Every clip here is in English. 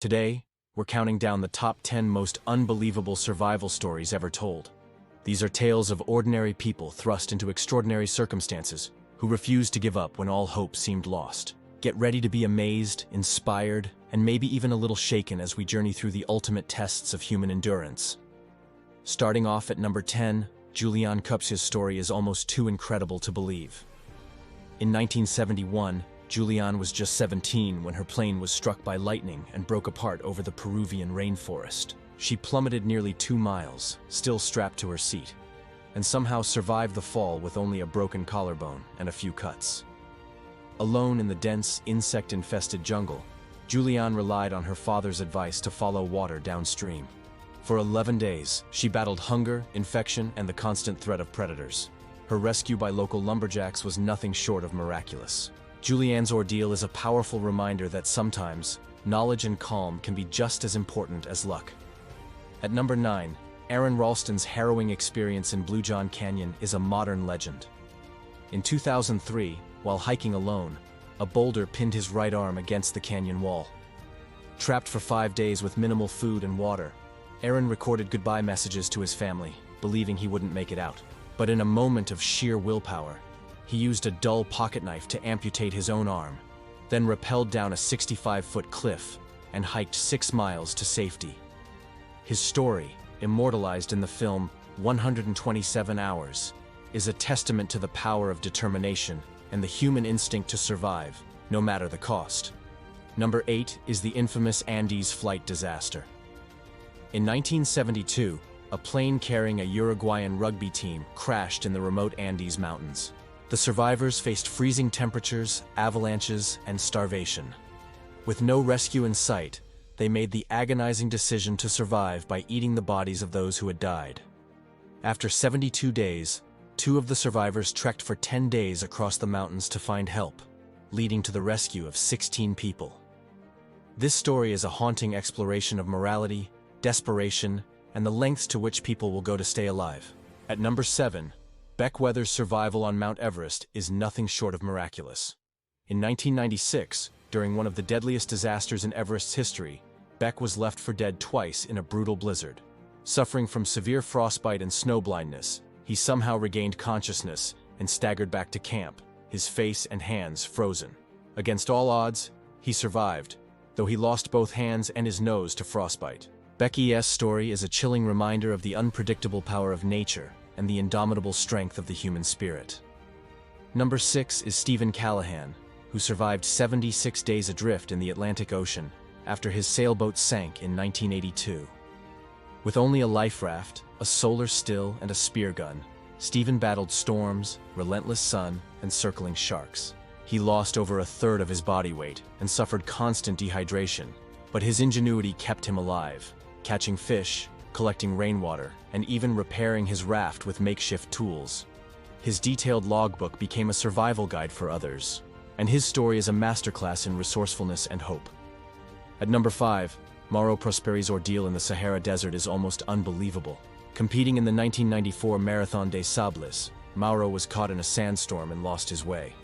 Today, we're counting down the top 10 most unbelievable survival stories ever told. These are tales of ordinary people thrust into extraordinary circumstances who refused to give up when all hope seemed lost. Get ready to be amazed, inspired, and maybe even a little shaken as we journey through the ultimate tests of human endurance. Starting off at number 10, Julian Kupce's story is almost too incredible to believe. In 1971, Julian was just 17 when her plane was struck by lightning and broke apart over the Peruvian rainforest. She plummeted nearly 2 miles, still strapped to her seat, and somehow survived the fall with only a broken collarbone and a few cuts. Alone in the dense, insect-infested jungle, Julian relied on her father's advice to follow water downstream. For 11 days, she battled hunger, infection, and the constant threat of predators. Her rescue by local lumberjacks was nothing short of miraculous. Julian's ordeal is a powerful reminder that sometimes, knowledge and calm can be just as important as luck. At number 9, Aron Ralston's harrowing experience in Blue John Canyon is a modern legend. In 2003, while hiking alone, a boulder pinned his right arm against the canyon wall. Trapped for 5 days with minimal food and water, Aron recorded goodbye messages to his family, believing he wouldn't make it out. But in a moment of sheer willpower, he used a dull pocket knife to amputate his own arm, then rappelled down a 65-foot cliff and hiked 6 miles to safety. His story, immortalized in the film 127 Hours, is a testament to the power of determination and the human instinct to survive, no matter the cost. Number 8 is the infamous Andes flight disaster. In 1972, a plane carrying a Uruguayan rugby team crashed in the remote Andes Mountains. The survivors faced freezing temperatures, avalanches, and starvation. With no rescue in sight, they made the agonizing decision to survive by eating the bodies of those who had died. After 72 days, 2 of the survivors trekked for 10 days across the mountains to find help, leading to the rescue of 16 people. This story is a haunting exploration of morality, desperation, and the lengths to which people will go to stay alive. At number 7, Beck Weather's survival on Mount Everest is nothing short of miraculous. In 1996, during one of the deadliest disasters in Everest's history, Beck was left for dead twice in a brutal blizzard. Suffering from severe frostbite and snow blindness, he somehow regained consciousness and staggered back to camp, his face and hands frozen. Against all odds, he survived, though he lost both hands and his nose to frostbite. Becky's story is a chilling reminder of the unpredictable power of nature and the indomitable strength of the human spirit. Number 6 is Stephen Callahan, who survived 76 days adrift in the Atlantic Ocean after his sailboat sank in 1982. With only a life raft, a solar still, and a spear gun, Stephen battled storms, relentless sun, and circling sharks. He lost over a third of his body weight and suffered constant dehydration, but his ingenuity kept him alive, catching fish, collecting rainwater, and even repairing his raft with makeshift tools. His detailed logbook became a survival guide for others, and his story is a masterclass in resourcefulness and hope. At number 5, Mauro Prosperi's ordeal in the Sahara Desert is almost unbelievable. Competing in the 1994 Marathon des Sables, Mauro was caught in a sandstorm and lost his way.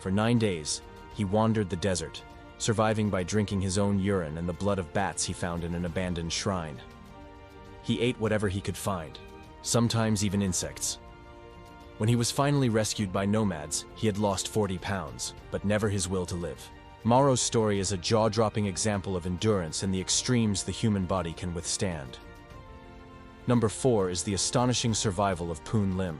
For 9 days, he wandered the desert, surviving by drinking his own urine and the blood of bats he found in an abandoned shrine. He ate whatever he could find, sometimes even insects. When he was finally rescued by nomads, he had lost 40 pounds, but never his will to live. Mauro's story is a jaw-dropping example of endurance and the extremes the human body can withstand. Number 4 is the astonishing survival of Poon Lim.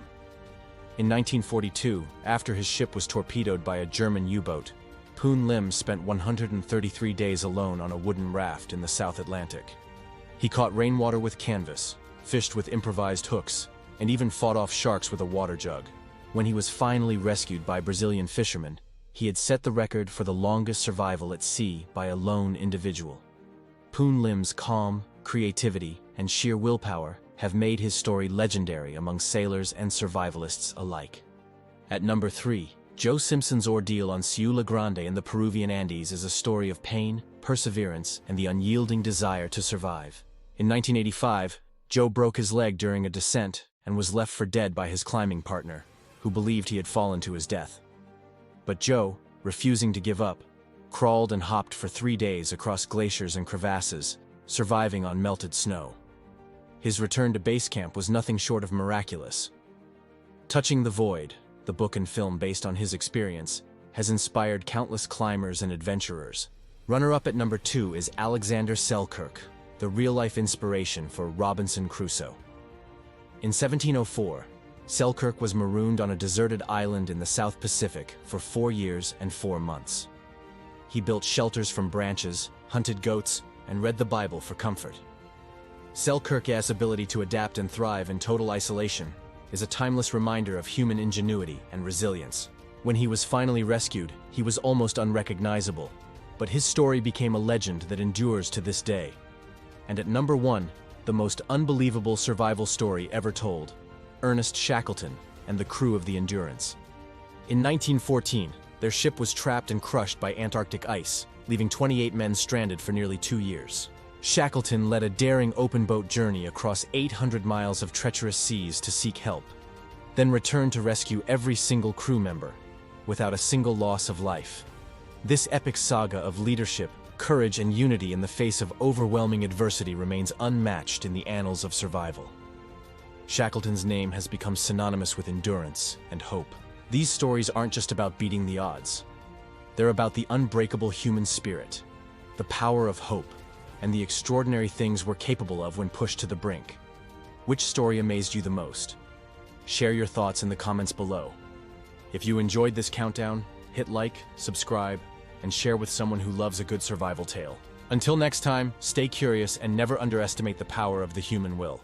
In 1942, after his ship was torpedoed by a German U-boat, Poon Lim spent 133 days alone on a wooden raft in the South Atlantic. He caught rainwater with canvas, fished with improvised hooks, and even fought off sharks with a water jug. When he was finally rescued by Brazilian fishermen, he had set the record for the longest survival at sea by a lone individual. Poon Lim's calm, creativity, and sheer willpower have made his story legendary among sailors and survivalists alike. At number 3, Joe Simpson's ordeal on Ciudad Grande in the Peruvian Andes is a story of pain, perseverance, and the unyielding desire to survive. In 1985, Joe broke his leg during a descent and was left for dead by his climbing partner, who believed he had fallen to his death. But Joe, refusing to give up, crawled and hopped for 3 days across glaciers and crevasses, surviving on melted snow. His return to base camp was nothing short of miraculous. Touching the Void, the book and film based on his experience, has inspired countless climbers and adventurers. Runner-up at number 2 is Alexander Selkirk, the real-life inspiration for Robinson Crusoe. In 1704, Selkirk was marooned on a deserted island in the South Pacific for 4 years and 4 months. He built shelters from branches, hunted goats, and read the Bible for comfort. Selkirk's ability to adapt and thrive in total isolation is a timeless reminder of human ingenuity and resilience. When he was finally rescued, he was almost unrecognizable, but his story became a legend that endures to this day. And at number 1, the most unbelievable survival story ever told, Ernest Shackleton and the crew of the Endurance. In 1914, their ship was trapped and crushed by Antarctic ice, leaving 28 men stranded for nearly 2 years. Shackleton led a daring open-boat journey across 800 miles of treacherous seas to seek help, then returned to rescue every single crew member, without a single loss of life. This epic saga of leadership, courage, and unity in the face of overwhelming adversity remains unmatched in the annals of survival. Shackleton's name has become synonymous with endurance and hope. These stories aren't just about beating the odds. They're about the unbreakable human spirit, the power of hope, and the extraordinary things we're capable of when pushed to the brink. Which story amazed you the most? Share your thoughts in the comments below. If you enjoyed this countdown, hit like, subscribe, and share with someone who loves a good survival tale. Until next time, stay curious and never underestimate the power of the human will.